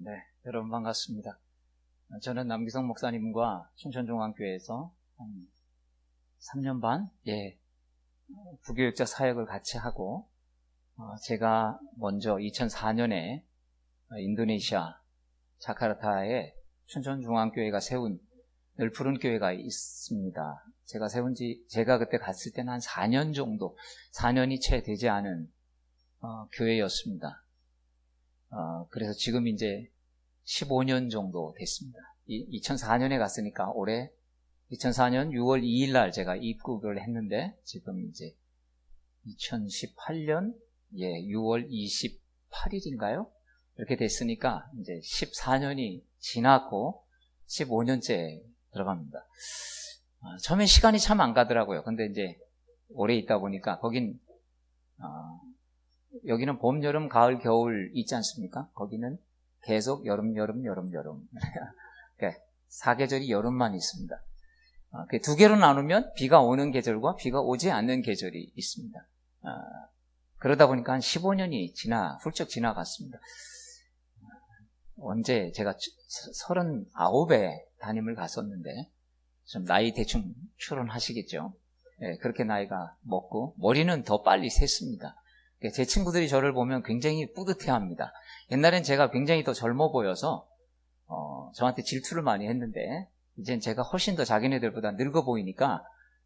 네, 여러분 반갑습니다. 저는 남기성 목사님과 춘천중앙교회에서 한 3년 반, 부교육자 사역을 같이 하고, 제가 먼저 2004년에 인도네시아 자카르타에 춘천중앙교회가 세운 널푸른 교회가 있습니다. 제가 그때 갔을 때는 한 4년 정도, 4년이 채 되지 않은 교회였습니다. 그래서 지금 이제 15년 정도 됐습니다. 2004년에 갔으니까 올해 2004년 6월 2일 날 제가 입국을 했는데 지금 이제 2018년 6월 28일인가요? 이렇게 됐으니까 이제 14년이 지났고 15년째 들어갑니다. 처음엔 시간이 참 안 가더라고요. 근데 이제 오래 있다 보니까 여기는 봄, 여름, 가을, 겨울 있지 않습니까? 거기는 계속 여름. 그러니까 사계절이 여름만 있습니다. 두 개로 나누면 비가 오는 계절과 비가 오지 않는 계절이 있습니다. 그러다 보니까 한 15년이 훌쩍 지나갔습니다. 언제 제가 39에 담임을 갔었는데, 좀 나이 대충 추론하시겠죠? 그렇게 나이가 먹고, 머리는 더 빨리 샜습니다. 제 친구들이 저를 보면 굉장히 뿌듯해합니다. 옛날엔 제가 굉장히 더 젊어 보여서 저한테 질투를 많이 했는데 이젠 제가 훨씬 더 자기네들보다 늙어 보이니까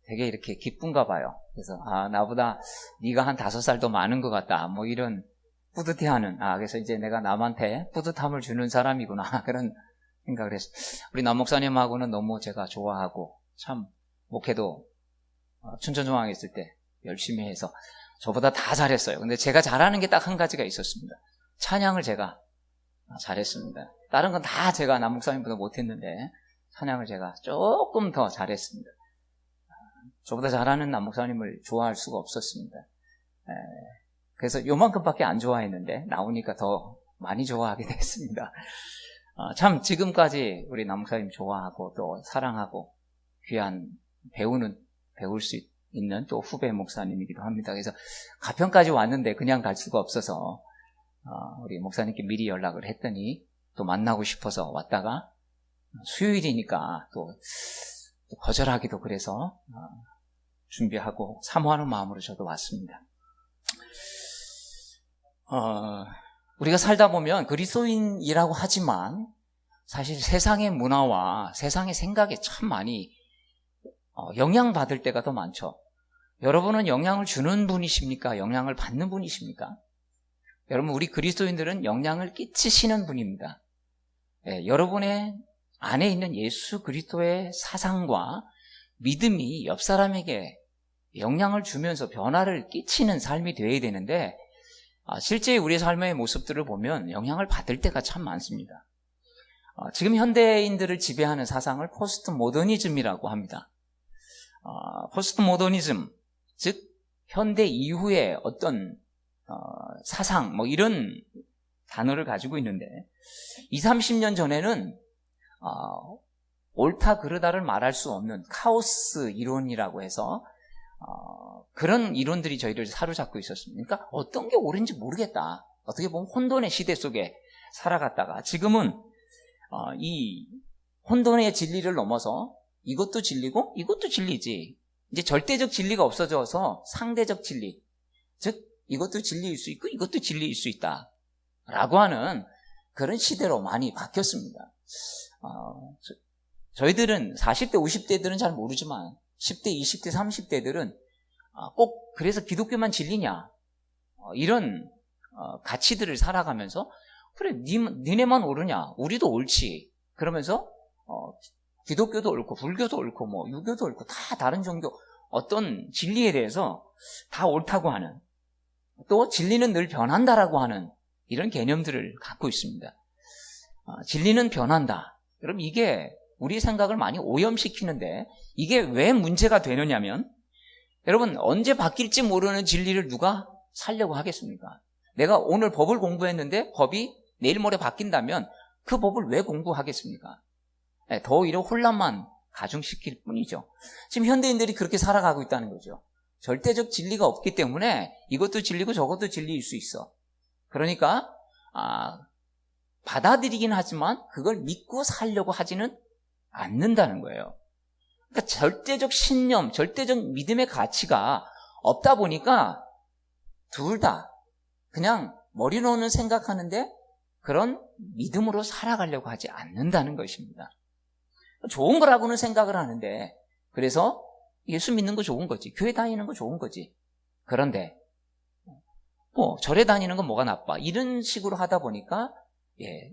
되게 이렇게 기쁜가 봐요. 그래서 나보다 네가 한 5살 더 많은 것 같다, 뭐 이런 뿌듯해하는, 그래서 이제 내가 남한테 뿌듯함을 주는 사람이구나, 그런 생각을 했어요. 우리 남 목사님하고는 너무 제가 좋아하고, 참 목회도 춘천중앙에 있을 때 열심히 해서 저보다 다 잘했어요. 근데 제가 잘하는 게 딱 한 가지가 있었습니다. 찬양을 제가 잘했습니다. 다른 건 다 제가 남 목사님보다 못했는데 찬양을 제가 조금 더 잘했습니다. 저보다 잘하는 남 목사님을 좋아할 수가 없었습니다. 그래서 요만큼밖에 안 좋아했는데 나오니까 더 많이 좋아하게 됐습니다. 참 지금까지 우리 남 목사님 좋아하고 또 사랑하고 귀한 배울 수 있는 또 후배 목사님이기도 합니다. 그래서 가평까지 왔는데 그냥 갈 수가 없어서 우리 목사님께 미리 연락을 했더니 또 만나고 싶어서 왔다가 수요일이니까 또 거절하기도 그래서 준비하고 사모하는 마음으로 저도 왔습니다. 우리가 살다 보면 그리스도인이라고 하지만 사실 세상의 문화와 세상의 생각에 참 많이 영향받을 때가 더 많죠. 여러분은 영향을 주는 분이십니까? 영향을 받는 분이십니까? 여러분, 우리 그리스도인들은 영향을 끼치시는 분입니다. 여러분의 안에 있는 예수 그리스도의 사상과 믿음이 옆 사람에게 영향을 주면서 변화를 끼치는 삶이 되어야 되는데, 실제 우리의 삶의 모습들을 보면 영향을 받을 때가 참 많습니다. 지금 현대인들을 지배하는 사상을 포스트 모더니즘이라고 합니다. 포스트 모더니즘, 즉 현대 이후의 어떤 사상, 뭐 이런 단어를 가지고 있는데 20-30년 전에는 옳다 그르다를 말할 수 없는 카오스 이론이라고 해서 그런 이론들이 저희를 사로잡고 있었습니다. 그러니까 어떤 게 옳은지 모르겠다. 어떻게 보면 혼돈의 시대 속에 살아갔다가 지금은 이 혼돈의 진리를 넘어서 이것도 진리고 이것도 진리지. 이제 절대적 진리가 없어져서 상대적 진리, 즉 이것도 진리일 수 있고 이것도 진리일 수 있다 라고 하는 그런 시대로 많이 바뀌었습니다. 저희들은 40대 50대들은 잘 모르지만 10대 20대 30대들은 꼭 그래서 기독교만 진리냐, 이런 가치들을 살아가면서 그래 니네만 옳으냐, 우리도 옳지, 그러면서 기독교도 옳고 불교도 옳고 뭐 유교도 옳고 다 다른 종교 어떤 진리에 대해서 다 옳다고 하는, 또 진리는 늘 변한다라고 하는 이런 개념들을 갖고 있습니다. 진리는 변한다. 그럼 이게 우리 생각을 많이 오염시키는데 이게 왜 문제가 되느냐면, 여러분, 언제 바뀔지 모르는 진리를 누가 살려고 하겠습니까? 내가 오늘 법을 공부했는데 법이 내일 모레 바뀐다면 그 법을 왜 공부하겠습니까? 더 오히려 혼란만 가중시킬 뿐이죠. 지금 현대인들이 그렇게 살아가고 있다는 거죠. 절대적 진리가 없기 때문에 이것도 진리고 저것도 진리일 수 있어. 그러니까 받아들이긴 하지만 그걸 믿고 살려고 하지는 않는다는 거예요. 그러니까 절대적 신념, 절대적 믿음의 가치가 없다 보니까 둘 다 그냥 머리로는 생각하는데 그런 믿음으로 살아가려고 하지 않는다는 것입니다. 좋은 거라고는 생각을 하는데, 그래서 예수 믿는 거 좋은 거지, 교회 다니는 거 좋은 거지. 그런데 절에 다니는 건 뭐가 나빠, 이런 식으로 하다 보니까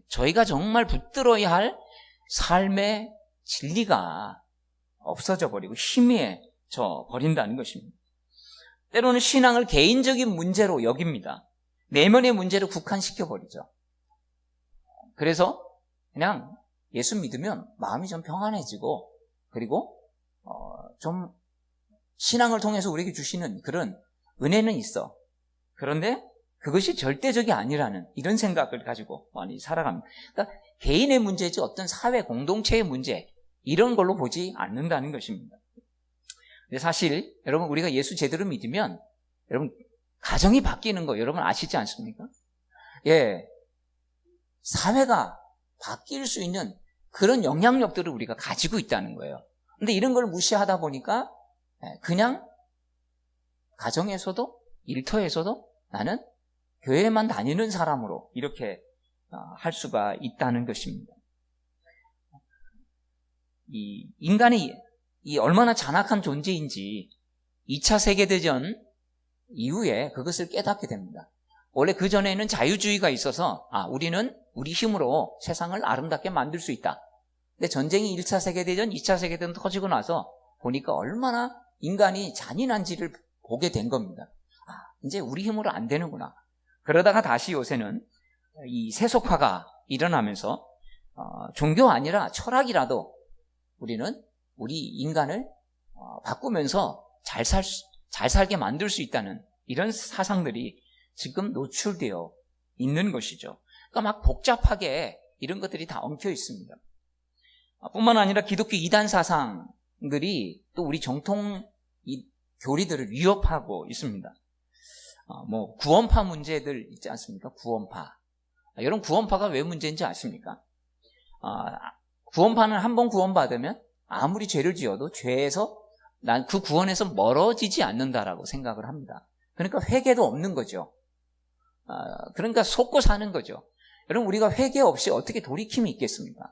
저희가 정말 붙들어야 할 삶의 진리가 없어져 버리고 희미해져 버린다는 것입니다. 때로는 신앙을 개인적인 문제로 여깁니다. 내면의 문제로 국한시켜 버리죠. 그래서 그냥 예수 믿으면 마음이 좀 평안해지고, 그리고 좀 신앙을 통해서 우리에게 주시는 그런 은혜는 있어. 그런데 그것이 절대적이 아니라는 이런 생각을 가지고 많이 살아갑니다. 그러니까 개인의 문제지 어떤 사회 공동체의 문제, 이런 걸로 보지 않는다는 것입니다. 근데 사실 여러분, 우리가 예수 제대로 믿으면 여러분 가정이 바뀌는 거 여러분 아시지 않습니까? 사회가 바뀔 수 있는 그런 영향력들을 우리가 가지고 있다는 거예요. 근데 이런 걸 무시하다 보니까 그냥 가정에서도 일터에서도 나는 교회만 다니는 사람으로 이렇게 할 수가 있다는 것입니다. 이 인간이 얼마나 잔악한 존재인지 2차 세계대전 이후에 그것을 깨닫게 됩니다. 원래 그전에는 자유주의가 있어서 우리는 우리 힘으로 세상을 아름답게 만들 수 있다. 근데 전쟁이 1차 세계대전, 2차 세계대전 터지고 나서 보니까 얼마나 인간이 잔인한지를 보게 된 겁니다. 이제 우리 힘으로 안 되는구나. 그러다가 다시 요새는 이 세속화가 일어나면서 종교 아니라 철학이라도 우리는 우리 인간을 바꾸면서 잘 살게 만들 수 있다는 이런 사상들이 지금 노출되어 있는 것이죠. 그러니까 막 복잡하게 이런 것들이 다 엉켜 있습니다. 뿐만 아니라 기독교 이단 사상들이 또 우리 정통 교리들을 위협하고 있습니다. 구원파 문제들 있지 않습니까? 구원파. 여러분, 구원파가 왜 문제인지 아십니까? 구원파는 한번 구원받으면 아무리 죄를 지어도 죄에서 난 그 구원에서 멀어지지 않는다라고 생각을 합니다. 그러니까 회개도 없는 거죠. 그러니까 속고 사는 거죠. 여러분, 우리가 회개 없이 어떻게 돌이킴이 있겠습니까?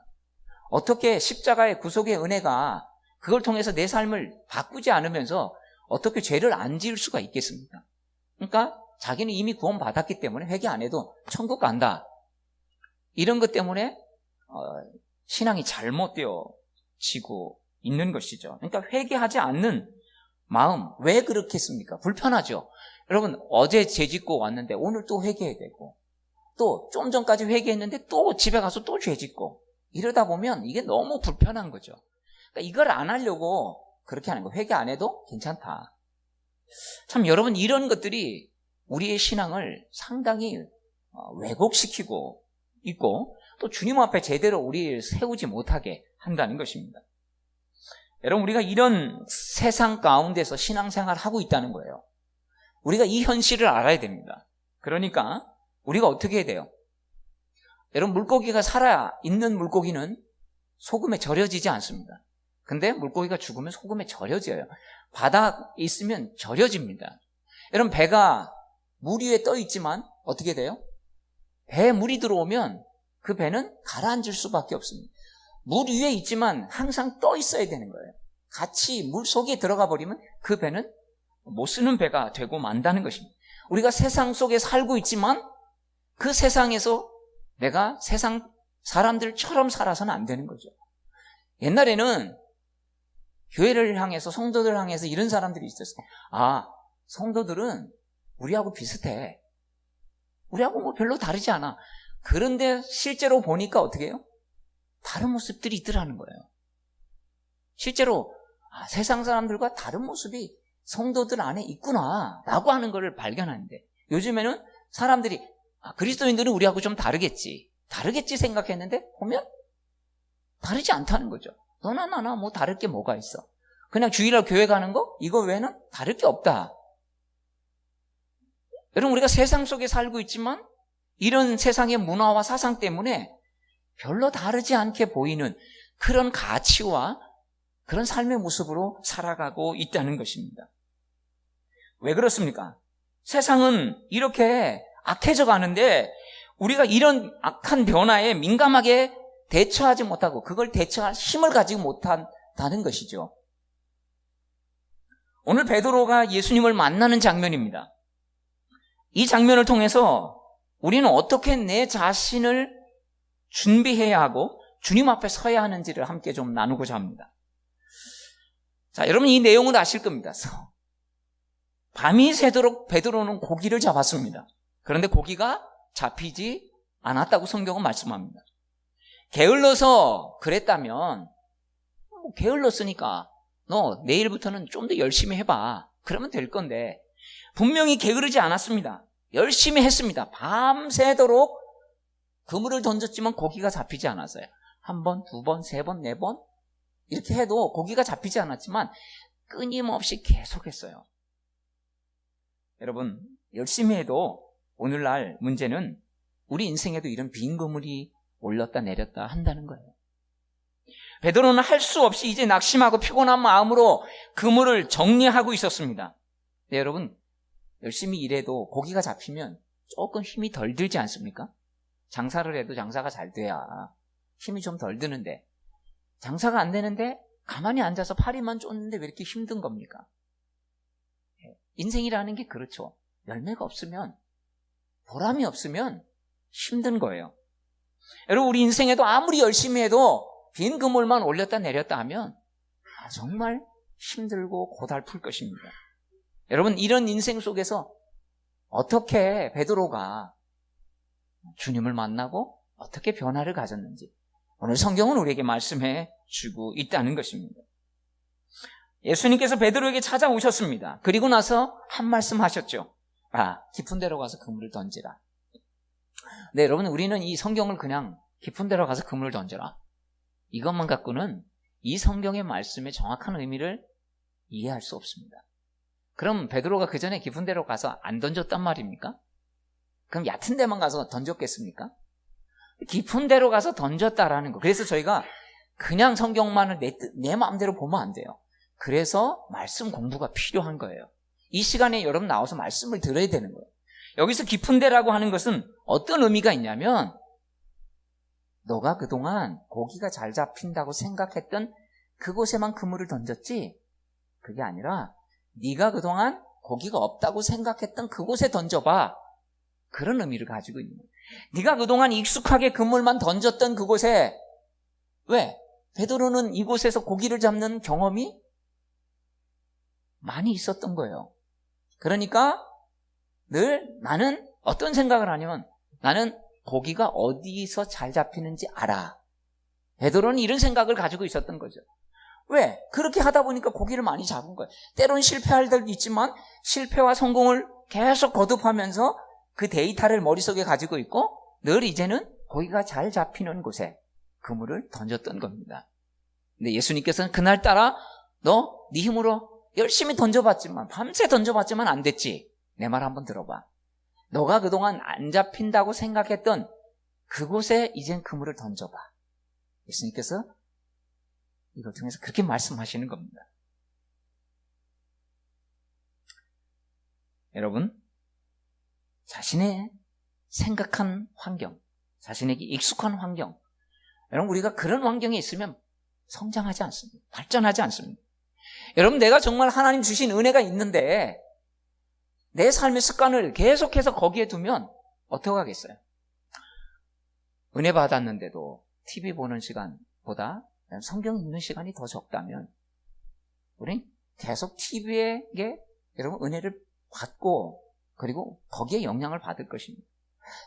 어떻게 십자가의 구속의 은혜가 그걸 통해서 내 삶을 바꾸지 않으면서 어떻게 죄를 안 지을 수가 있겠습니까? 그러니까 자기는 이미 구원받았기 때문에 회개 안 해도 천국 간다. 이런 것 때문에 신앙이 잘못되어지고 있는 것이죠. 그러니까 회개하지 않는 마음, 왜 그렇겠습니까? 불편하죠. 여러분, 어제 죄 짓고 왔는데 오늘 또 회개해야 되고, 또 좀 전까지 회개했는데 또 집에 가서 또 죄 짓고, 이러다 보면 이게 너무 불편한 거죠. 그러니까 이걸 안 하려고 그렇게 하는 거예요. 회개 안 해도 괜찮다. 참, 여러분, 이런 것들이 우리의 신앙을 상당히 왜곡시키고 있고, 또 주님 앞에 제대로 우리를 세우지 못하게 한다는 것입니다. 여러분, 우리가 이런 세상 가운데서 신앙생활을 하고 있다는 거예요. 우리가 이 현실을 알아야 됩니다. 그러니까 우리가 어떻게 해야 돼요? 여러분, 물고기가 살아있는 물고기는 소금에 절여지지 않습니다. 근데 물고기가 죽으면 소금에 절여져요. 바다에 있으면 절여집니다. 여러분, 배가 물 위에 떠 있지만 어떻게 돼요? 배에 물이 들어오면 그 배는 가라앉을 수밖에 없습니다. 물 위에 있지만 항상 떠 있어야 되는 거예요. 같이 물 속에 들어가 버리면 그 배는 못 쓰는 배가 되고 만다는 것입니다. 우리가 세상 속에 살고 있지만 그 세상에서 내가 세상 사람들처럼 살아서는 안 되는 거죠. 옛날에는 교회를 향해서, 성도들을 향해서 이런 사람들이 있었어요. 성도들은 우리하고 비슷해. 우리하고 뭐 별로 다르지 않아. 그런데 실제로 보니까 어떻게 해요? 다른 모습들이 있더라는 거예요. 실제로 세상 사람들과 다른 모습이 성도들 안에 있구나 라고 하는 것을 발견하는데, 요즘에는 사람들이 그리스도인들은 우리하고 좀 다르겠지 생각했는데 보면 다르지 않다는 거죠. 너나 나나 뭐 다를 게 뭐가 있어. 그냥 주일날 교회 가는 거 이거 외에는 다를 게 없다. 여러분, 우리가 세상 속에 살고 있지만 이런 세상의 문화와 사상 때문에 별로 다르지 않게 보이는 그런 가치와 그런 삶의 모습으로 살아가고 있다는 것입니다. 왜 그렇습니까? 세상은 이렇게 악해져 가는데 우리가 이런 악한 변화에 민감하게 대처하지 못하고 그걸 대처할 힘을 가지고 못한다는 것이죠. 오늘 베드로가 예수님을 만나는 장면입니다. 이 장면을 통해서 우리는 어떻게 내 자신을 준비해야 하고 주님 앞에 서야 하는지를 함께 좀 나누고자 합니다. 자, 여러분 이 내용을 아실 겁니다. 밤이 새도록 베드로는 고기를 잡았습니다. 그런데 고기가 잡히지 않았다고 성경은 말씀합니다. 게을러서 그랬다면 게을렀으니까 너 내일부터는 좀 더 열심히 해봐. 그러면 될 건데 분명히 게으르지 않았습니다. 열심히 했습니다. 밤새도록 그물을 던졌지만 고기가 잡히지 않았어요. 한 번, 두 번, 세 번, 네 번 이렇게 해도 고기가 잡히지 않았지만 끊임없이 계속했어요. 여러분 열심히 해도 오늘날 문제는 우리 인생에도 이런 빈 그물이 올렸다 내렸다 한다는 거예요. 베드로는 할 수 없이 이제 낙심하고 피곤한 마음으로 그물을 정리하고 있었습니다. 네, 여러분 열심히 일해도 고기가 잡히면 조금 힘이 덜 들지 않습니까? 장사를 해도 장사가 잘 돼야 힘이 좀 덜 드는데 장사가 안 되는데 가만히 앉아서 파리만 쫓는데 왜 이렇게 힘든 겁니까? 인생이라는 게 그렇죠. 열매가 없으면 보람이 없으면 힘든 거예요. 여러분 우리 인생에도 아무리 열심히 해도 빈 그물만 올렸다 내렸다 하면 정말 힘들고 고달플 것입니다. 여러분 이런 인생 속에서 어떻게 베드로가 주님을 만나고 어떻게 변화를 가졌는지 오늘 성경은 우리에게 말씀해 주고 있다는 것입니다. 예수님께서 베드로에게 찾아오셨습니다. 그리고 나서 한 말씀 하셨죠. 깊은 데로 가서 그물을 던지라. 네, 여러분 우리는 이 성경을 그냥 깊은 데로 가서 그물을 던져라 이것만 갖고는 이 성경의 말씀의 정확한 의미를 이해할 수 없습니다. 그럼 베드로가 그 전에 깊은 데로 가서 안 던졌단 말입니까? 그럼 얕은 데만 가서 던졌겠습니까? 깊은 데로 가서 던졌다라는 거. 그래서 저희가 그냥 성경만을 내 마음대로 보면 안 돼요. 그래서 말씀 공부가 필요한 거예요. 이 시간에 여러분 나와서 말씀을 들어야 되는 거예요. 여기서 깊은 데라고 하는 것은 어떤 의미가 있냐면 너가 그동안 고기가 잘 잡힌다고 생각했던 그곳에만 그물을 던졌지 그게 아니라 네가 그동안 고기가 없다고 생각했던 그곳에 던져봐. 그런 의미를 가지고 있는 거예요. 네가 그동안 익숙하게 그물만 던졌던 그곳에 왜? 베드로는 이곳에서 고기를 잡는 경험이 많이 있었던 거예요. 그러니까 늘 나는 어떤 생각을 하냐면 나는 고기가 어디서 잘 잡히는지 알아. 베드로는 이런 생각을 가지고 있었던 거죠. 왜? 그렇게 하다 보니까 고기를 많이 잡은 거예요. 때론 실패할 때도 있지만 실패와 성공을 계속 거듭하면서 그 데이터를 머릿속에 가지고 있고 늘 이제는 고기가 잘 잡히는 곳에 그물을 던졌던 겁니다. 근데 예수님께서는 그날따라 너 네 힘으로 열심히 던져봤지만 밤새 던져봤지만 안 됐지. 내 말 한번 들어봐. 너가 그동안 안 잡힌다고 생각했던 그곳에 이젠 그물을 던져봐. 예수님께서 이걸 통해서 그렇게 말씀하시는 겁니다. 여러분, 자신의 생각한 환경, 자신에게 익숙한 환경, 여러분 우리가 그런 환경에 있으면 성장하지 않습니다. 발전하지 않습니다. 여러분 내가 정말 하나님 주신 은혜가 있는데 내 삶의 습관을 계속해서 거기에 두면 어떻게 하겠어요? 은혜 받았는데도 TV 보는 시간보다 성경 읽는 시간이 더 적다면 우린 계속 TV에게 여러분 은혜를 받고 그리고 거기에 영향을 받을 것입니다.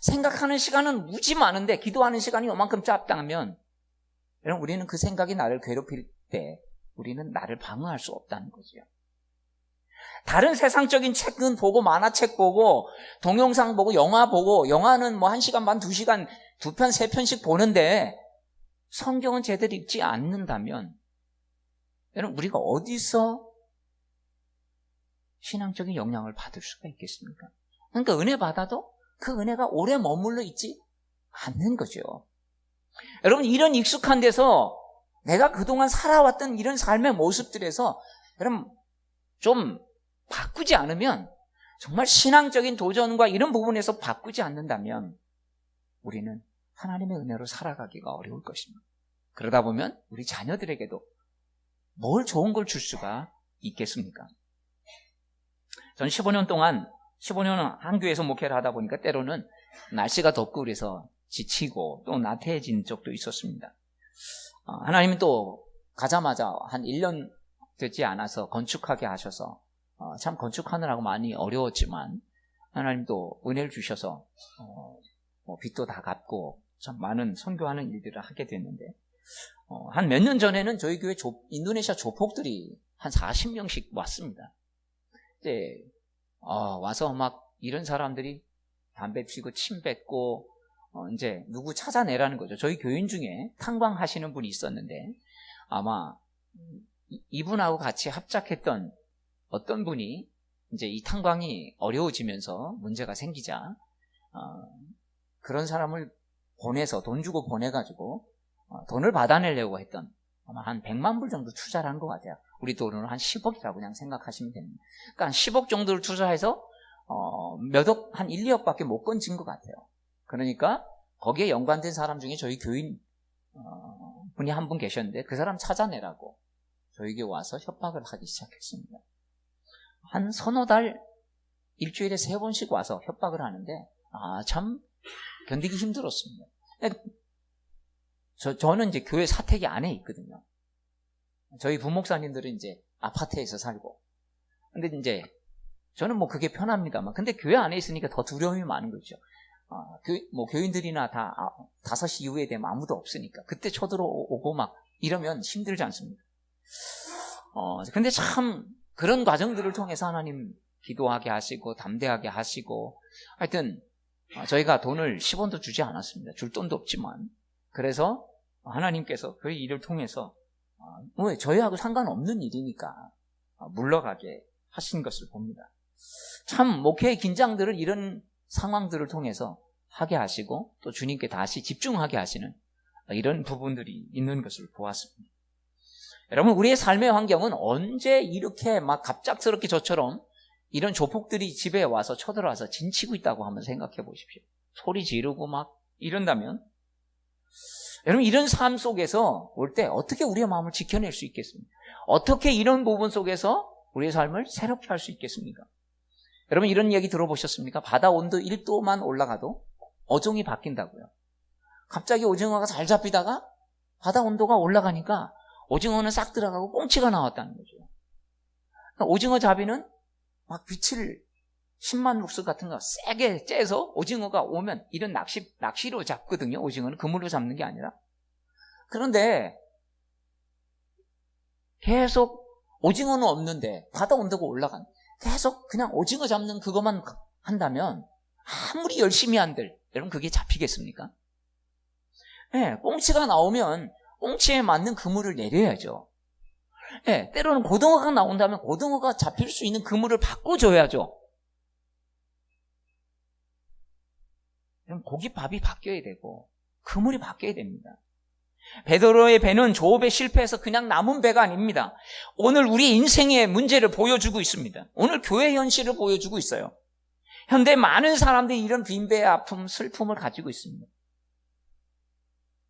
생각하는 시간은 무지 많은데 기도하는 시간이 요만큼 짧다면 여러분 우리는 그 생각이 나를 괴롭힐 때 우리는 나를 방어할 수 없다는 거죠. 다른 세상적인 책은 보고 만화책 보고 동영상 보고 영화 보고 영화는 뭐 1시간 반 2시간 2편 3편씩 보는데 성경은 제대로 읽지 않는다면 여러분 우리가 어디서 신앙적인 영향을 받을 수가 있겠습니까? 그러니까 은혜 받아도 그 은혜가 오래 머물러 있지 않는 거죠. 여러분, 이런 익숙한 데서 내가 그동안 살아왔던 이런 삶의 모습들에서 여러분 좀 바꾸지 않으면, 정말 신앙적인 도전과 이런 부분에서 바꾸지 않는다면 우리는 하나님의 은혜로 살아가기가 어려울 것입니다. 그러다 보면 우리 자녀들에게도 뭘 좋은 걸 줄 수가 있겠습니까? 전 15년 한 교회에서 목회를 하다 보니까 때로는 날씨가 덥고 그래서 지치고 또 나태해진 적도 있었습니다. 하나님은 또 가자마자 한 1년 되지 않아서 건축하게 하셔서 참 건축하느라고 많이 어려웠지만 하나님도 은혜를 주셔서 빚도 다 갚고 참 많은 선교하는 일들을 하게 됐는데, 한 몇 년 전에는 저희 교회 인도네시아 조폭들이 한 40명씩 왔습니다. 이제 와서 막 이런 사람들이 담배 피고 침 뱉고 이제 누구 찾아내라는 거죠. 저희 교인 중에 탕광하시는 분이 있었는데 아마 이분하고 같이 합작했던 어떤 분이 이제 이 탕광이 어려워지면서 문제가 생기자 그런 사람을 보내서 돈 주고 보내가지고 돈을 받아내려고 했던, 아마 한 100만 불 정도 투자를 한 것 같아요. 우리 돈으로 한 10억이라고 그냥 생각하시면 됩니다. 그러니까 한 10억 정도를 투자해서 몇 억, 한 1, 2억밖에 못 건진 것 같아요. 그러니까 거기에 연관된 사람 중에 저희 교인 분이 한 분 계셨는데 그 사람 찾아내라고 저에게 와서 협박을 하기 시작했습니다. 한 서너 달, 일주일에 3번씩 와서 협박을 하는데 참 견디기 힘들었습니다. 저는 이제 교회 사택이 안에 있거든요. 저희 부목사님들은 이제 아파트에서 살고, 근데 이제 저는 뭐 그게 편합니다만, 근데 교회 안에 있으니까 더 두려움이 많은 거죠. 교인들이나 다 5시 이후에 되면 아무도 없으니까 그때 쳐들어오고 막 이러면 힘들지 않습니까? 근데 참 그런 과정들을 통해서 하나님 기도하게 하시고 담대하게 하시고, 하여튼 저희가 돈을 10원도 주지 않았습니다. 줄 돈도 없지만. 그래서 하나님께서 그 일을 통해서 저희하고 상관없는 일이니까 물러가게 하신 것을 봅니다. 참 목회의 긴장들을 이런 상황들을 통해서 하게 하시고 또 주님께 다시 집중하게 하시는 이런 부분들이 있는 것을 보았습니다. 여러분, 우리의 삶의 환경은 언제 이렇게 막 갑작스럽게 저처럼 이런 조폭들이 집에 와서 쳐들어와서 진치고 있다고 한번 생각해 보십시오. 소리 지르고 막 이런다면, 여러분, 이런 삶 속에서 올 때 어떻게 우리의 마음을 지켜낼 수 있겠습니까? 어떻게 이런 부분 속에서 우리의 삶을 새롭게 할 수 있겠습니까? 여러분, 이런 얘기 들어보셨습니까? 바다 온도 1도만 올라가도 어종이 바뀐다고요. 갑자기 오징어가 잘 잡히다가 바다 온도가 올라가니까 오징어는 싹 들어가고 꽁치가 나왔다는 거죠. 그러니까 오징어 잡이는 막 빛을 10만 룩스 같은 거 세게 째서 오징어가 오면, 이런 낚시로 잡거든요. 오징어는 그물로 잡는 게 아니라. 그런데 계속 오징어는 없는데 바다 온도가 올라간, 계속 그냥 오징어 잡는 그것만 한다면 아무리 열심히 한들 여러분 그게 잡히겠습니까? 네, 꽁치가 나오면 꽁치에 맞는 그물을 내려야죠. 네, 때로는 고등어가 나온다면 고등어가 잡힐 수 있는 그물을 바꿔줘야죠. 고깃밥이 바뀌어야 되고 그물이 바뀌어야 됩니다. 베드로의 배는 조업에 실패해서 그냥 남은 배가 아닙니다. 오늘 우리 인생의 문제를 보여주고 있습니다. 오늘 교회 현실을 보여주고 있어요. 현대 많은 사람들이 이런 빈배의 아픔, 슬픔을 가지고 있습니다.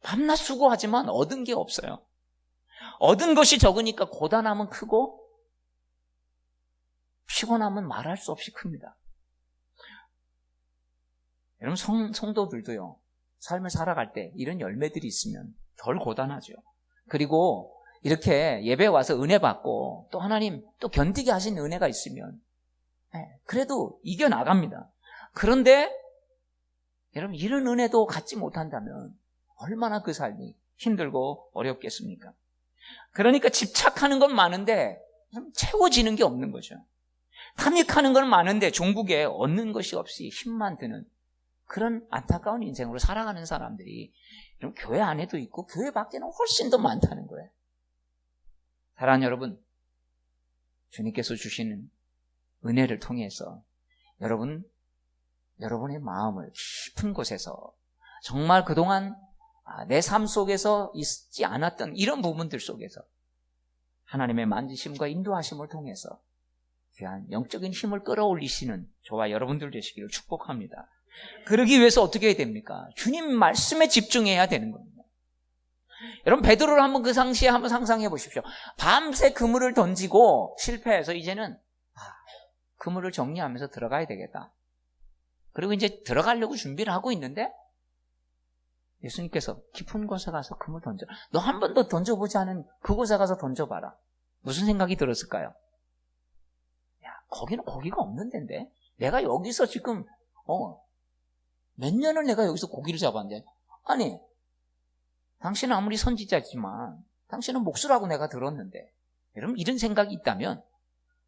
밤낮 수고하지만 얻은 게 없어요. 얻은 것이 적으니까 고단함은 크고 피곤함은 말할 수 없이 큽니다. 여러분, 성도들도요, 삶을 살아갈 때 이런 열매들이 있으면 덜 고단하죠. 그리고 이렇게 예배 와서 은혜 받고 또 하나님 또 견디게 하신 은혜가 있으면 그래도 이겨나갑니다. 그런데 여러분, 이런 은혜도 갖지 못한다면 얼마나 그 삶이 힘들고 어렵겠습니까? 그러니까 집착하는 건 많은데 채워지는 게 없는 거죠. 탐닉하는 건 많은데 종국에 얻는 것이 없이 힘만 드는 그런 안타까운 인생으로 살아가는 사람들이 교회 안에도 있고 교회 밖에는 훨씬 더 많다는 거예요. 사랑하는 여러분, 주님께서 주시는 은혜를 통해서 여러분의 마음을 깊은 곳에서 정말 그동안 내 삶 속에서 있지 않았던 이런 부분들 속에서 하나님의 만지심과 인도하심을 통해서 귀한 영적인 힘을 끌어올리시는 저와 여러분들 되시기를 축복합니다. 그러기 위해서 어떻게 해야 됩니까? 주님 말씀에 집중해야 되는 겁니다. 여러분, 베드로를 한번 그 당시에 한번 상상해 보십시오. 밤새 그물을 던지고 실패해서 이제는 그물을 정리하면서 들어가야 되겠다. 그리고 이제 들어가려고 준비를 하고 있는데 예수님께서 깊은 곳에 가서 그물 던져. 너 한 번도 던져보지 않은 그곳에 가서 던져봐라. 무슨 생각이 들었을까요? 야, 거기는 고기가 없는 데인데 내가 여기서 지금 몇 년을 내가 여기서 고기를 잡았는데, 아니 당신은 아무리 선지자지만 당신은 목수라고 내가 들었는데, 여러분 이런 생각이 있다면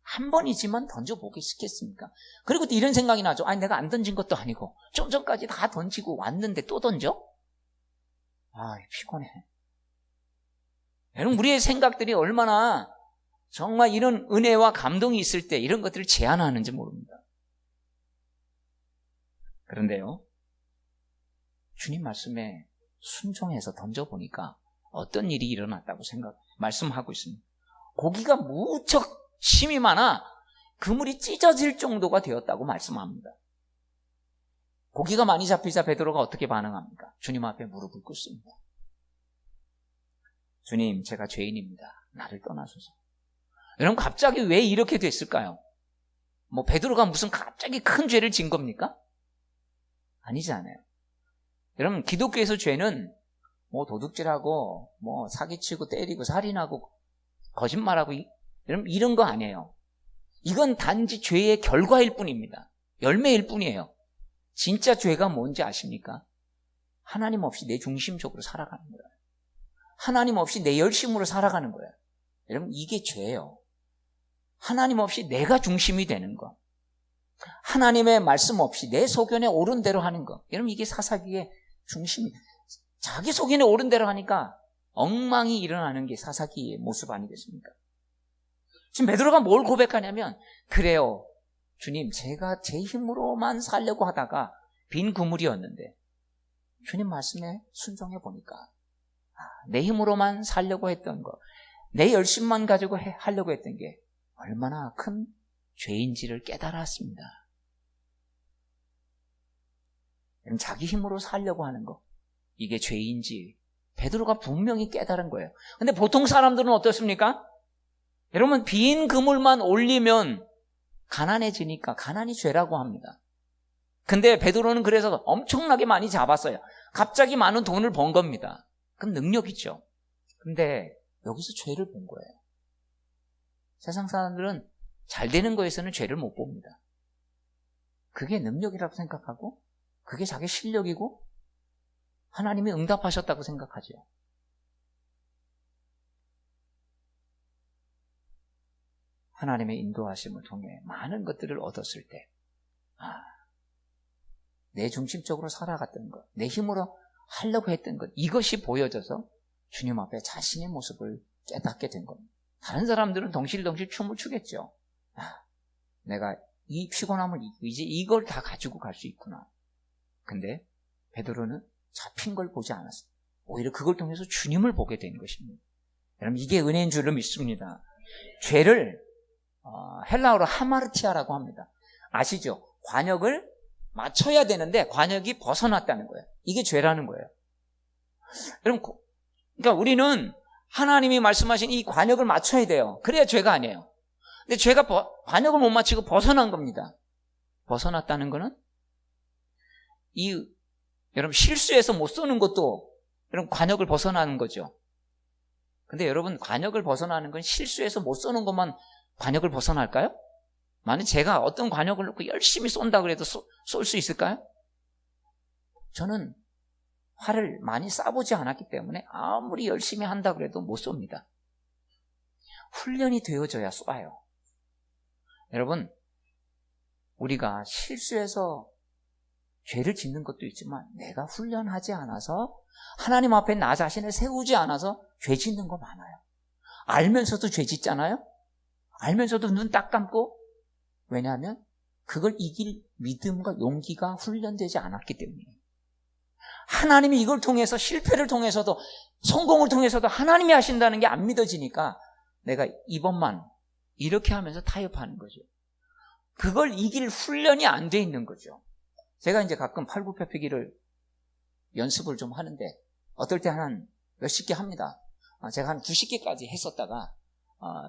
한 번이지만 던져보겠습니까? 그리고 또 이런 생각이 나죠. 아니 내가 안 던진 것도 아니고 좀 전까지 다 던지고 왔는데 또 던져? 피곤해. 여러분, 우리의 생각들이 얼마나 정말 이런 은혜와 감동이 있을 때 이런 것들을 제한하는지 모릅니다. 그런데요, 주님 말씀에 순종해서 던져보니까 어떤 일이 일어났다고 말씀하고 있습니다. 고기가 무척 힘이 많아 그물이 찢어질 정도가 되었다고 말씀합니다. 고기가 많이 잡히자 베드로가 어떻게 반응합니까? 주님 앞에 무릎을 꿇습니다. 주님, 제가 죄인입니다. 나를 떠나소서. 여러분, 갑자기 왜 이렇게 됐을까요? 베드로가 무슨 갑자기 큰 죄를 진 겁니까? 아니잖아요. 여러분, 기독교에서 죄는 도둑질하고 사기치고 때리고 살인하고 거짓말하고 여러분 이런 거 아니에요. 이건 단지 죄의 결과일 뿐입니다. 열매일 뿐이에요. 진짜 죄가 뭔지 아십니까? 하나님 없이 내 중심적으로 살아가는 거예요. 하나님 없이 내 열심으로 살아가는 거예요. 여러분, 이게 죄예요. 하나님 없이 내가 중심이 되는 거, 하나님의 말씀 없이 내 소견에 옳은 대로 하는 거, 여러분 이게 사사기의 중심이, 자기 소견에 옳은 대로 하니까 엉망이 일어나는 게 사사기의 모습 아니겠습니까? 지금 베드로가 뭘 고백하냐면, 그래요 주님, 제가 제 힘으로만 살려고 하다가 빈 그물이었는데 주님 말씀에 순종해 보니까 내 힘으로만 살려고 했던 거, 내 열심만 가지고 하려고 했던 게 얼마나 큰 죄인지를 깨달았습니다. 자기 힘으로 살려고 하는 거, 이게 죄인지 베드로가 분명히 깨달은 거예요. 근데 보통 사람들은 어떻습니까? 여러분, 빈 그물만 올리면 가난해지니까 가난이 죄라고 합니다. 근데 베드로는 그래서 엄청나게 많이 잡았어요. 갑자기 많은 돈을 번 겁니다. 그럼 능력이죠. 근데 여기서 죄를 본 거예요. 세상 사람들은 잘 되는 거에서는 죄를 못 봅니다. 그게 능력이라고 생각하고 그게 자기 실력이고 하나님이 응답하셨다고 생각하죠. 하나님의 인도하심을 통해 많은 것들을 얻었을 때, 내 중심적으로 살아갔던 것, 내 힘으로 하려고 했던 것, 이것이 보여져서 주님 앞에 자신의 모습을 깨닫게 된 겁니다. 다른 사람들은 덩실덩실 춤을 추겠죠. 내가 이 피곤함을 이제 이걸 다 가지고 갈 수 있구나. 근데 베드로는 잡힌 걸 보지 않았어요. 오히려 그걸 통해서 주님을 보게 된 것입니다. 여러분, 이게 은혜인 줄로 믿습니다. 죄를 헬라어로 하마르티아라고 합니다. 아시죠? 관역을 맞춰야 되는데 관역이 벗어났다는 거예요. 이게 죄라는 거예요. 여러분, 그러니까 우리는 하나님이 말씀하신 이 관역을 맞춰야 돼요. 그래야 죄가 아니에요. 근데 죄가 관역을 못 맞추고 벗어난 겁니다. 벗어났다는 거는 여러분, 실수해서 못 쏘는 것도 여러분 관역을 벗어나는 거죠. 근데 여러분, 관역을 벗어나는 건 실수해서 못 쏘는 것만 관역을 벗어날까요? 만약 제가 어떤 관역을 놓고 열심히 쏜다 그래도 쏠 수 있을까요? 저는 활을 많이 쏴보지 않았기 때문에 아무리 열심히 한다 그래도 못 쏩니다. 훈련이 되어져야 쏴요. 여러분, 우리가 실수해서 죄를 짓는 것도 있지만 내가 훈련하지 않아서, 하나님 앞에 나 자신을 세우지 않아서 죄 짓는 거 많아요. 알면서도 죄 짓잖아요. 알면서도 눈 딱 감고. 왜냐하면 그걸 이길 믿음과 용기가 훈련되지 않았기 때문이에요. 하나님이 이걸 통해서 실패를 통해서도 성공을 통해서도 하나님이 하신다는 게 안 믿어지니까 내가 이번만 이렇게 하면서 타협하는 거죠. 그걸 이길 훈련이 안 돼 있는 거죠. 제가 이제 가끔 팔굽혀펴기를 연습을 좀 하는데 어떨 때 한 몇십 개 합니다. 제가 한 90개까지 했었다가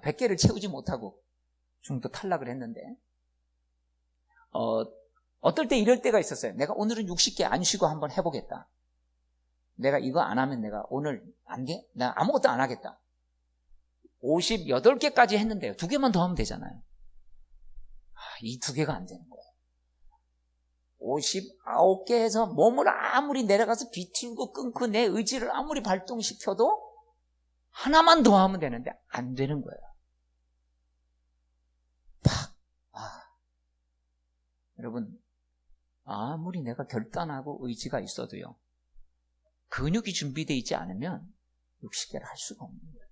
100개를 채우지 못하고 중도 탈락을 했는데 어떨 때 이럴 때가 있었어요. 내가 오늘은 60개 안 쉬고 한번 해보겠다. 내가 이거 안 하면 내가 오늘 안 돼? 나 아무것도 안 하겠다. 58개까지 했는데요. 2개만 더 하면 되잖아요. 이 2개가 안 되는 거예요. 59개에서 몸을 아무리 내려가서 비틀고 끊고 내 의지를 아무리 발동시켜도 하나만 더 하면 되는데 안 되는 거예요. 여러분, 아무리 내가 결단하고 의지가 있어도요, 근육이 준비되어 있지 않으면 60개를 할 수가 없는 거예요.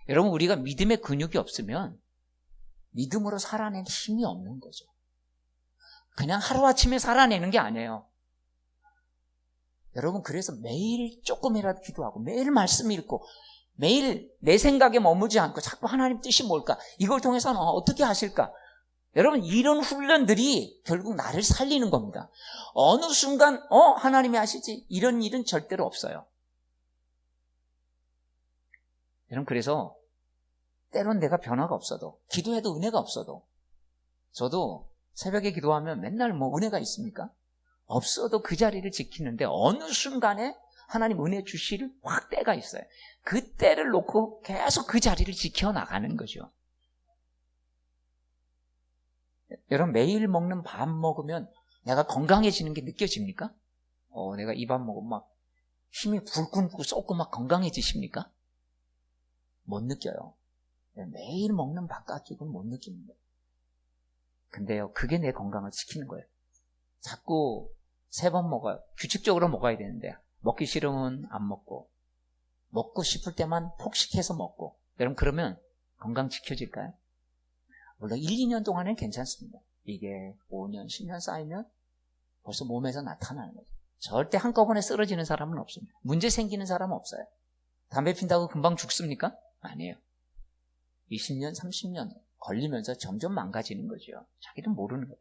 여러분, 우리가 믿음의 근육이 없으면 믿음으로 살아낸 힘이 없는 거죠. 그냥 하루아침에 살아내는 게 아니에요. 여러분, 그래서 매일 조금이라도 기도하고 매일 말씀 읽고 매일 내 생각에 머무지 않고 자꾸 하나님 뜻이 뭘까? 이걸 통해서는 어떻게 하실까? 여러분, 이런 훈련들이 결국 나를 살리는 겁니다. 어느 순간 하나님이 하시지? 이런 일은 절대로 없어요. 여러분, 그래서 때론 내가 변화가 없어도, 기도해도 은혜가 없어도, 저도 새벽에 기도하면 맨날 은혜가 있습니까? 없어도 그 자리를 지키는데 어느 순간에 하나님 은혜 주실 확 때가 있어요. 그 때를 놓고 계속 그 자리를 지켜나가는 거죠. 여러분, 매일 먹는 밥 먹으면 내가 건강해지는 게 느껴집니까? 내가 이 밥 먹으면 막 힘이 불끈 쏟고 막 건강해지십니까? 못 느껴요. 매일 먹는 밥 가지고는 못 느낍니다. 근데요, 그게 내 건강을 지키는 거예요. 자꾸 3번 먹어요. 규칙적으로 먹어야 되는데 먹기 싫으면 안 먹고 먹고 싶을 때만 폭식해서 먹고. 여러분, 그러면 건강 지켜질까요? 물론 1, 2년 동안은 괜찮습니다. 이게 5년, 10년 쌓이면 벌써 몸에서 나타나는 거죠. 절대 한꺼번에 쓰러지는 사람은 없습니다. 문제 생기는 사람은 없어요. 담배 핀다고 금방 죽습니까? 아니에요. 20년, 30년 걸리면서 점점 망가지는 거죠. 자기도 모르는 거예요.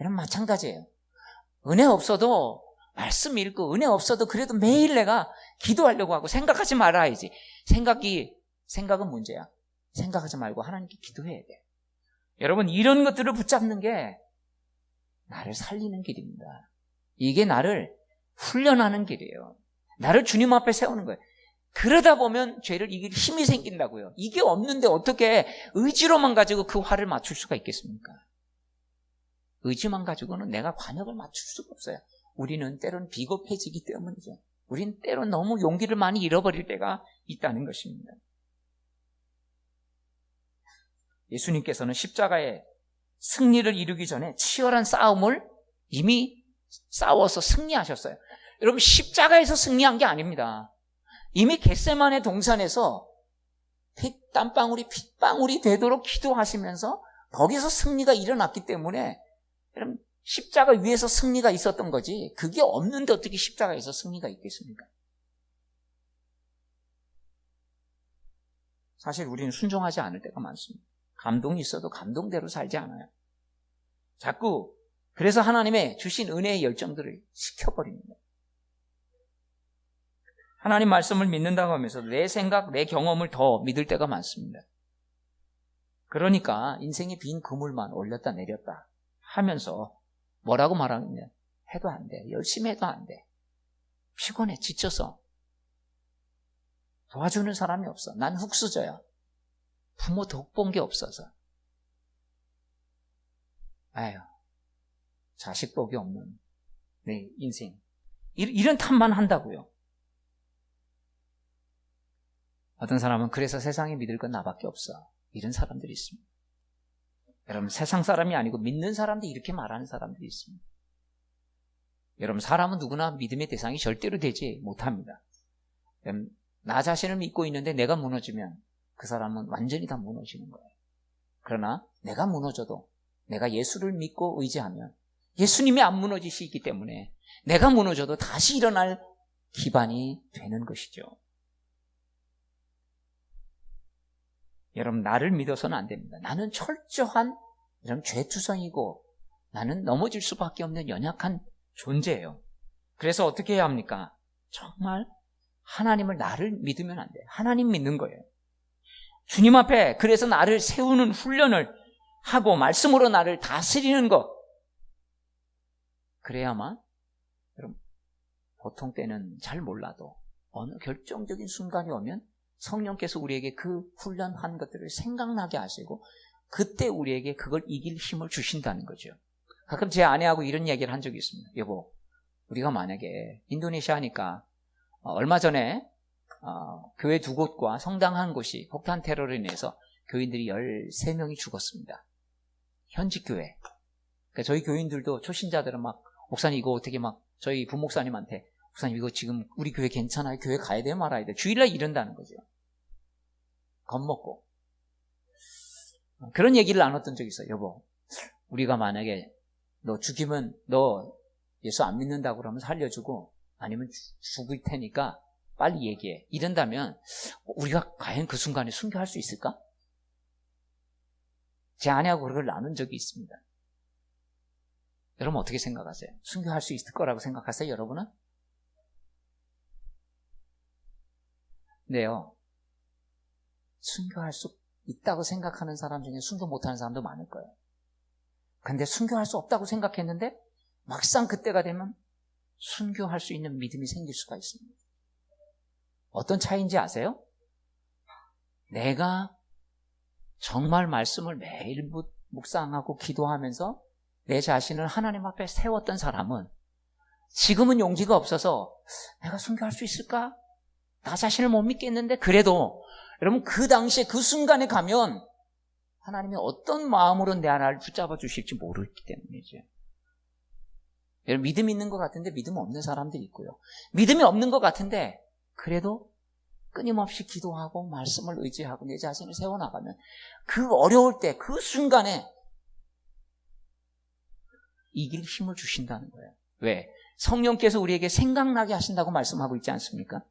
여러분, 마찬가지예요. 은혜 없어도 말씀 읽고 은혜 없어도 그래도 매일 내가 기도하려고 하고 생각하지 말아야지. 생각은 문제야. 생각하지 말고 하나님께 기도해야 돼. 여러분, 이런 것들을 붙잡는 게 나를 살리는 길입니다. 이게 나를 훈련하는 길이에요. 나를 주님 앞에 세우는 거예요. 그러다 보면 죄를 이길 힘이 생긴다고요. 이게 없는데 어떻게 의지로만 가지고 그 화를 맞출 수가 있겠습니까? 의지만 가지고는 내가 관역을 맞출 수가 없어요. 우리는 때론 비겁해지기 때문이죠. 우리는 때론 너무 용기를 많이 잃어버릴 때가 있다는 것입니다. 예수님께서는 십자가의 승리를 이루기 전에 치열한 싸움을 이미 싸워서 승리하셨어요. 여러분, 십자가에서 승리한 게 아닙니다. 이미 겟세마네 동산에서 땀방울이 핏방울이 되도록 기도하시면서 거기서 승리가 일어났기 때문에 여러분, 십자가 위에서 승리가 있었던 거지 그게 없는데 어떻게 십자가에서 승리가 있겠습니까? 사실 우리는 순종하지 않을 때가 많습니다. 감동이 있어도 감동대로 살지 않아요. 자꾸 그래서 하나님의 주신 은혜의 열정들을 식혀버립니다. 하나님 말씀을 믿는다고 하면서 내 생각, 내 경험을 더 믿을 때가 많습니다. 그러니까 인생의 빈 그물만 올렸다 내렸다 하면서 뭐라고 말하느냐? 해도 안 돼. 열심히 해도 안 돼. 피곤해. 지쳐서. 도와주는 사람이 없어. 난 흙수저야. 부모 덕 본 게 없어서. 아유, 자식 복이 없는 내 인생. 이런 탓만 한다고요. 어떤 사람은 그래서 세상에 믿을 건 나밖에 없어. 이런 사람들이 있습니다. 여러분, 세상 사람이 아니고 믿는 사람들이 이렇게 말하는 사람들이 있습니다. 여러분, 사람은 누구나 믿음의 대상이 절대로 되지 못합니다. 나 자신을 믿고 있는데 내가 무너지면 그 사람은 완전히 다 무너지는 거예요. 그러나 내가 무너져도 내가 예수를 믿고 의지하면 예수님이 안 무너지시기 때문에 내가 무너져도 다시 일어날 기반이 되는 것이죠. 여러분, 나를 믿어서는 안 됩니다. 나는 철저한 이런 죄투성이고 나는 넘어질 수밖에 없는 연약한 존재예요. 그래서 어떻게 해야 합니까? 정말 하나님을 나를 믿으면 안 돼요. 하나님 믿는 거예요. 주님 앞에 그래서 나를 세우는 훈련을 하고 말씀으로 나를 다스리는 것. 그래야만 여러분, 보통 때는 잘 몰라도 어느 결정적인 순간이 오면 성령께서 우리에게 그 훈련한 것들을 생각나게 하시고 그때 우리에게 그걸 이길 힘을 주신다는 거죠. 가끔 제 아내하고 이런 얘기를 한 적이 있습니다. 여보, 우리가 만약에 인도네시아니까 얼마 전에 교회 2곳과 성당 1곳이 폭탄 테러로 인해서 교인들이 13명이 죽었습니다. 현직 교회. 그러니까 저희 교인들도 초신자들은 막 목사님 이거 어떻게 막 저희 부목사님한테 목사님 이거 지금 우리 교회 괜찮아요? 교회 가야 돼요? 말아야 돼요? 주일날 이런다는 거죠. 겁먹고. 그런 얘기를 나눴던 적이 있어요. 여보, 우리가 만약에 너 죽이면 너 예수 안 믿는다고 그러면 살려주고 아니면 죽을 테니까 빨리 얘기해. 이런다면 우리가 과연 그 순간에 순교할 수 있을까? 제 아내하고 그걸 나눈 적이 있습니다. 여러분 어떻게 생각하세요? 순교할 수 있을 거라고 생각하세요, 여러분은? 네요. 순교할 수 있다고 생각하는 사람 중에 순교 못하는 사람도 많을 거예요. 근데 순교할 수 없다고 생각했는데 막상 그때가 되면 순교할 수 있는 믿음이 생길 수가 있습니다. 어떤 차이인지 아세요? 내가 정말 말씀을 매일 묵상하고 기도하면서 내 자신을 하나님 앞에 세웠던 사람은 지금은 용기가 없어서 내가 순교할 수 있을까? 나 자신을 못 믿겠는데 그래도 여러분 그 당시에 그 순간에 가면 하나님이 어떤 마음으로 내 나를 붙잡아 주실지 모르기 때문이죠. 여러분 믿음이 있는 것 같은데 믿음 없는 사람들이 있고요. 믿음이 없는 것 같은데 그래도 끊임없이 기도하고 말씀을 의지하고 내 자신을 세워나가면 그 어려울 때 그 순간에 이길 힘을 주신다는 거예요. 왜? 성령께서 우리에게 생각나게 하신다고 말씀하고 있지 않습니까?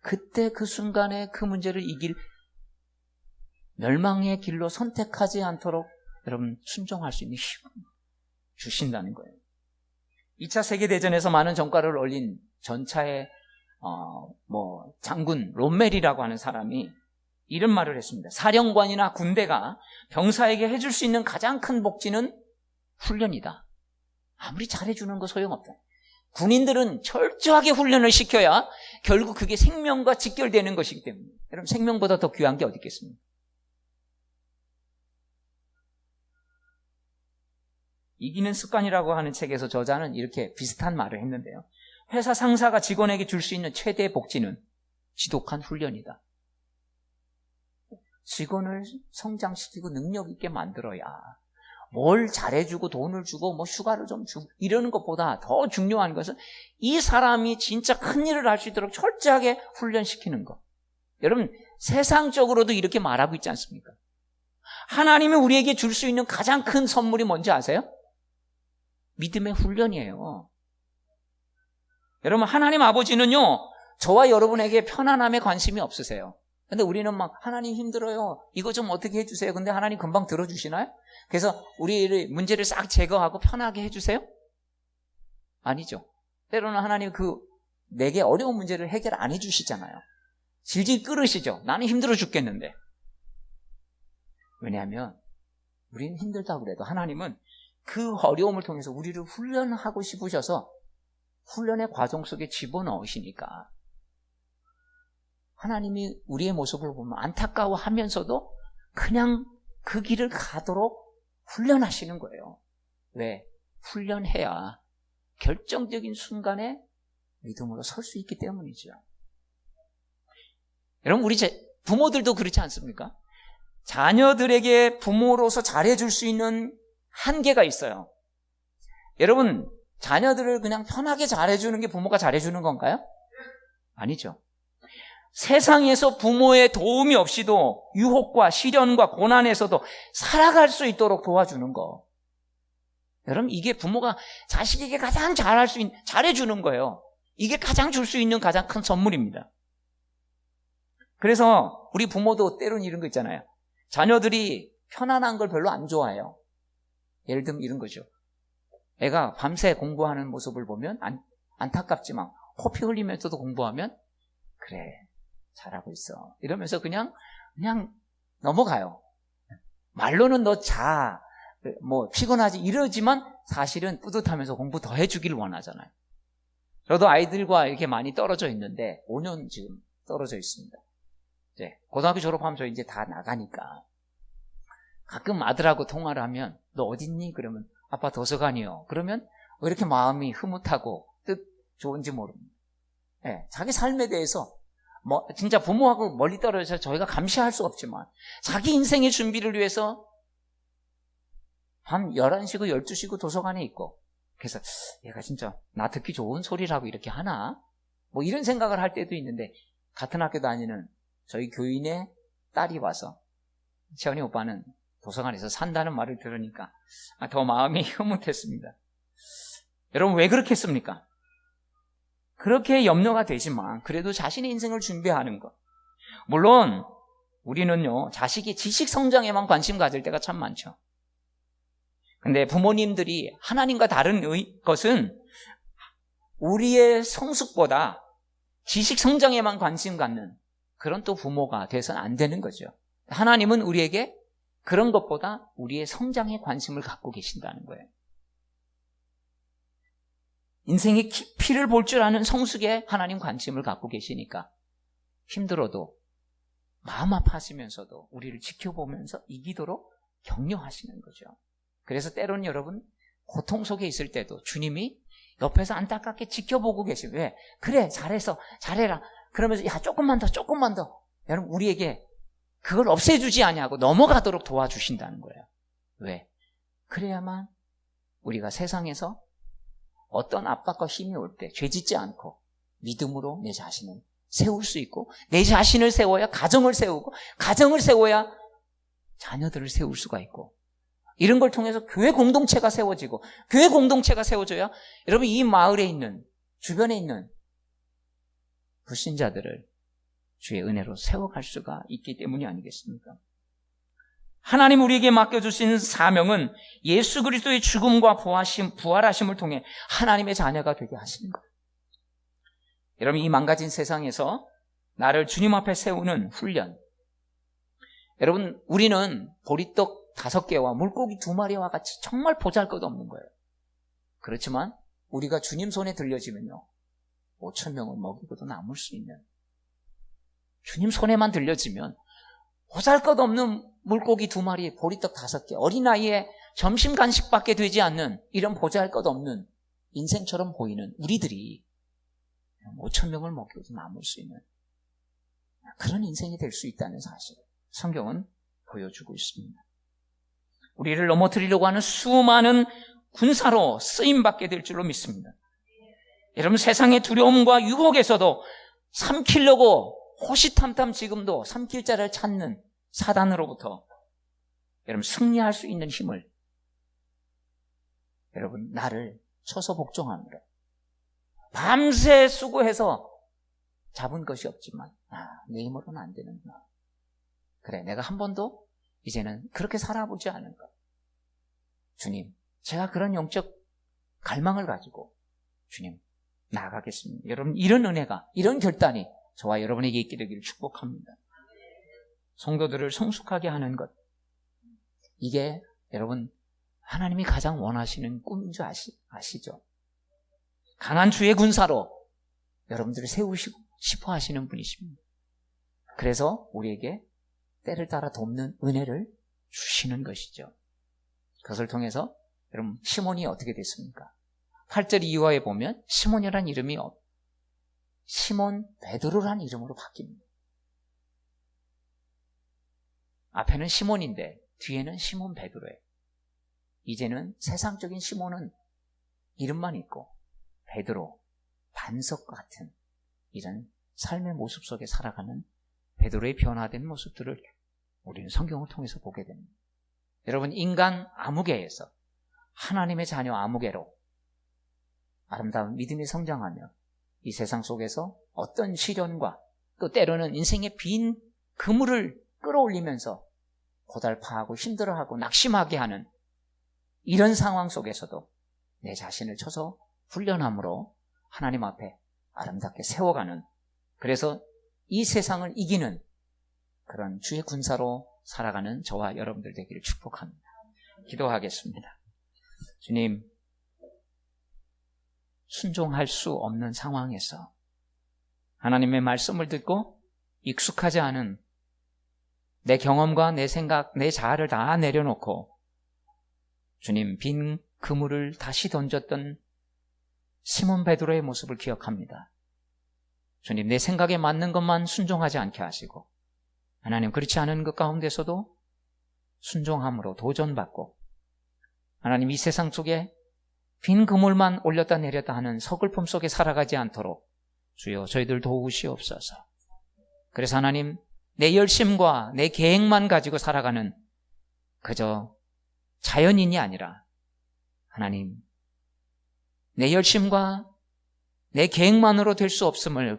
그때 그 순간에 그 문제를 이길 멸망의 길로 선택하지 않도록 여러분 순종할 수 있는 힘을 주신다는 거예요. 2차 세계대전에서 많은 전과를 올린 전차의 장군 롬멜이라고 하는 사람이 이런 말을 했습니다. 사령관이나 군대가 병사에게 해줄 수 있는 가장 큰 복지는 훈련이다. 아무리 잘해주는 거 소용없다. 군인들은 철저하게 훈련을 시켜야 결국 그게 생명과 직결되는 것이기 때문에 여러분 생명보다 더 귀한 게 어디 있겠습니까? 이기는 습관이라고 하는 책에서 저자는 이렇게 비슷한 말을 했는데요. 회사 상사가 직원에게 줄 수 있는 최대의 복지는 지독한 훈련이다. 직원을 성장시키고 능력 있게 만들어야 뭘 잘해주고 돈을 주고 휴가를 좀 주고 이러는 것보다 더 중요한 것은 이 사람이 진짜 큰 일을 할 수 있도록 철저하게 훈련시키는 것. 여러분 세상적으로도 이렇게 말하고 있지 않습니까? 하나님이 우리에게 줄 수 있는 가장 큰 선물이 뭔지 아세요? 믿음의 훈련이에요. 여러분 하나님 아버지는요 저와 여러분에게 편안함에 관심이 없으세요. 근데 우리는 막 하나님 힘들어요. 이거 좀 어떻게 해주세요. 근데 하나님 금방 들어주시나요? 그래서 우리의 문제를 싹 제거하고 편하게 해주세요? 아니죠. 때로는 하나님 내게 어려운 문제를 해결 안 해주시잖아요. 질질 끌으시죠. 나는 힘들어 죽겠는데. 왜냐하면 우리는 힘들다고 그래도 하나님은 그 어려움을 통해서 우리를 훈련하고 싶으셔서 훈련의 과정 속에 집어넣으시니까 하나님이 우리의 모습을 보면 안타까워하면서도 그냥 그 길을 가도록 훈련하시는 거예요. 왜? 훈련해야 결정적인 순간에 믿음으로 설 수 있기 때문이죠. 여러분 우리 부모들도 그렇지 않습니까? 자녀들에게 부모로서 잘해줄 수 있는 한계가 있어요. 여러분 자녀들을 그냥 편하게 잘해주는 게 부모가 잘해주는 건가요? 아니죠. 세상에서 부모의 도움이 없이도 유혹과 시련과 고난에서도 살아갈 수 있도록 도와주는 거. 여러분, 이게 부모가 자식에게 가장 잘해주는 거예요. 이게 가장 줄 수 있는 가장 큰 선물입니다. 그래서 우리 부모도 때로는 이런 거 있잖아요. 자녀들이 편안한 걸 별로 안 좋아해요. 예를 들면 이런 거죠. 애가 밤새 공부하는 모습을 보면 안타깝지만 코피 흘리면서도 공부하면 그래, 잘하고 있어 이러면서 그냥 넘어가요. 말로는 너 자, 뭐 피곤하지 이러지만 사실은 뿌듯하면서 공부 더 해주기를 원하잖아요. 저도 아이들과 이렇게 많이 떨어져 있는데 5년 지금 떨어져 있습니다. 이제 고등학교 졸업하면 저 이제 다 나가니까 가끔 아들하고 통화를 하면 너 어딨니? 그러면 아빠 도서관이요. 그러면 왜 이렇게 마음이 흐뭇하고 뜻 좋은지 모릅니다. 네, 자기 삶에 대해서 뭐 진짜 부모하고 멀리 떨어져서 저희가 감시할 수 없지만 자기 인생의 준비를 위해서 밤 11시고 12시고 도서관에 있고, 그래서 얘가 진짜 나 듣기 좋은 소리라고 이렇게 하나? 뭐 이런 생각을 할 때도 있는데, 같은 학교 다니는 저희 교인의 딸이 와서 채원이 오빠는 도서관에서 산다는 말을 들으니까 더 마음이 흐뭇했습니다. 여러분, 왜 그렇게 했습니까? 그렇게 염려가 되지만 그래도 자신의 인생을 준비하는 것. 물론 우리는요, 자식이 지식 성장에만 관심 가질 때가 참 많죠. 근데 부모님들이 하나님과 다른 것은 우리의 성숙보다 지식 성장에만 관심 갖는 그런 또 부모가 돼서는 안 되는 거죠. 하나님은 우리에게 그런 것보다 우리의 성장에 관심을 갖고 계신다는 거예요. 인생의 깊이를 볼 줄 아는 성숙에 하나님 관심을 갖고 계시니까 힘들어도 마음 아파하시면서도 우리를 지켜보면서 이기도록 격려하시는 거죠. 그래서 때로는 여러분, 고통 속에 있을 때도 주님이 옆에서 안타깝게 지켜보고 계시고, 왜? 그래, 잘했어, 잘해라. 그러면서 야, 조금만 더. 여러분, 우리에게 그걸 없애주지 아니하고 넘어가도록 도와주신다는 거예요. 왜? 그래야만 우리가 세상에서 어떤 압박과 힘이 올 때 죄짓지 않고 믿음으로 내 자신을 세울 수 있고, 내 자신을 세워야 가정을 세우고, 가정을 세워야 자녀들을 세울 수가 있고, 이런 걸 통해서 교회 공동체가 세워지고, 교회 공동체가 세워져야 여러분 이 마을에 있는, 주변에 있는 불신자들을 주의 은혜로 세워갈 수가 있기 때문이 아니겠습니까? 하나님 우리에게 맡겨주신 사명은 예수 그리스도의 죽음과 부활하심을 통해 하나님의 자녀가 되게 하시는 거예요. 여러분, 이 망가진 세상에서 나를 주님 앞에 세우는 훈련. 여러분, 우리는 보리떡 5개와 물고기 2마리와 같이 정말 보잘것없는 거예요. 그렇지만 우리가 주님 손에 들려지면요, 5,000명을 먹이고도 남을 수 있는, 주님 손에만 들려지면 보잘것없는 물고기 2마리, 보리떡 5개, 어린아이의 점심 간식밖에 되지 않는 이런 보잘것없는 인생처럼 보이는 우리들이 5,000명을 먹이고도 남을 수 있는 그런 인생이 될 수 있다는 사실, 성경은 보여주고 있습니다. 우리를 넘어뜨리려고 하는 수많은 군사로 쓰임받게 될 줄로 믿습니다. 여러분, 세상의 두려움과 유혹에서도 삼키려고 호시탐탐 지금도 삼킬 자를 찾는 사단으로부터 여러분 승리할 수 있는 힘을, 여러분 나를 쳐서 복종하느라 밤새 수고해서 잡은 것이 없지만 내 힘으로는 안 되는구나. 그래, 내가 한 번도 이제는 그렇게 살아보지 않을까. 주님, 제가 그런 영적 갈망을 가지고 주님 나아가겠습니다. 여러분, 이런 은혜가, 이런 결단이 저와 여러분에게 있게 되기를 축복합니다. 성도들을 성숙하게 하는 것, 이게 여러분 하나님이 가장 원하시는 꿈인 줄 아시죠? 강한 주의 군사로 여러분들을 세우시고 싶어 하시는 분이십니다. 그래서 우리에게 때를 따라 돕는 은혜를 주시는 것이죠. 그것을 통해서 여러분 시몬이 어떻게 됐습니까? 8절 이후에 보면 시몬이라는 이름이 시몬 베드로라는 이름으로 바뀝니다. 앞에는 시몬인데 뒤에는 시몬 베드로예요. 이제는 세상적인 시몬은 이름만 있고 베드로, 반석 같은 이런 삶의 모습 속에 살아가는 베드로의 변화된 모습들을 우리는 성경을 통해서 보게 됩니다. 여러분, 인간 암흑에서 하나님의 자녀 아무개로 아름다운 믿음이 성장하며 이 세상 속에서 어떤 시련과 또 때로는 인생의 빈 그물을 끌어올리면서 고달파하고 힘들어하고 낙심하게 하는 이런 상황 속에서도 내 자신을 쳐서 훈련함으로 하나님 앞에 아름답게 세워가는, 그래서 이 세상을 이기는 그런 주의 군사로 살아가는 저와 여러분들 되기를 축복합니다. 기도하겠습니다. 주님, 순종할 수 없는 상황에서 하나님의 말씀을 듣고 익숙하지 않은 내 경험과 내 생각, 내 자아를 다 내려놓고 주님 빈 그물을 다시 던졌던 시몬 베드로의 모습을 기억합니다. 주님, 내 생각에 맞는 것만 순종하지 않게 하시고 하나님, 그렇지 않은 것 가운데서도 순종함으로 도전받고 하나님, 이 세상 속에 빈 그물만 올렸다 내렸다 하는 서글픔 속에 살아가지 않도록 주여 저희들 도우시옵소서. 그래서 하나님, 내 열심과 내 계획만 가지고 살아가는 그저 자연인이 아니라 하나님, 내 열심과 내 계획만으로 될 수 없음을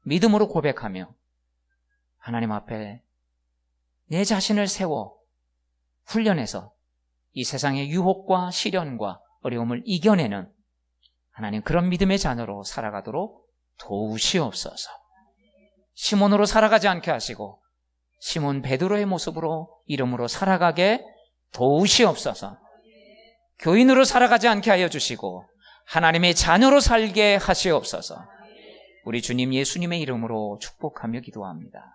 믿음으로 고백하며 하나님 앞에 내 자신을 세워 훈련해서 이 세상의 유혹과 시련과 어려움을 이겨내는 하나님, 그런 믿음의 자녀로 살아가도록 도우시옵소서. 시몬으로 살아가지 않게 하시고 시몬 베드로의 모습으로 이름으로 살아가게 도우시옵소서. 교인으로 살아가지 않게 하여 주시고 하나님의 자녀로 살게 하시옵소서. 우리 주님 예수님의 이름으로 축복하며 기도합니다.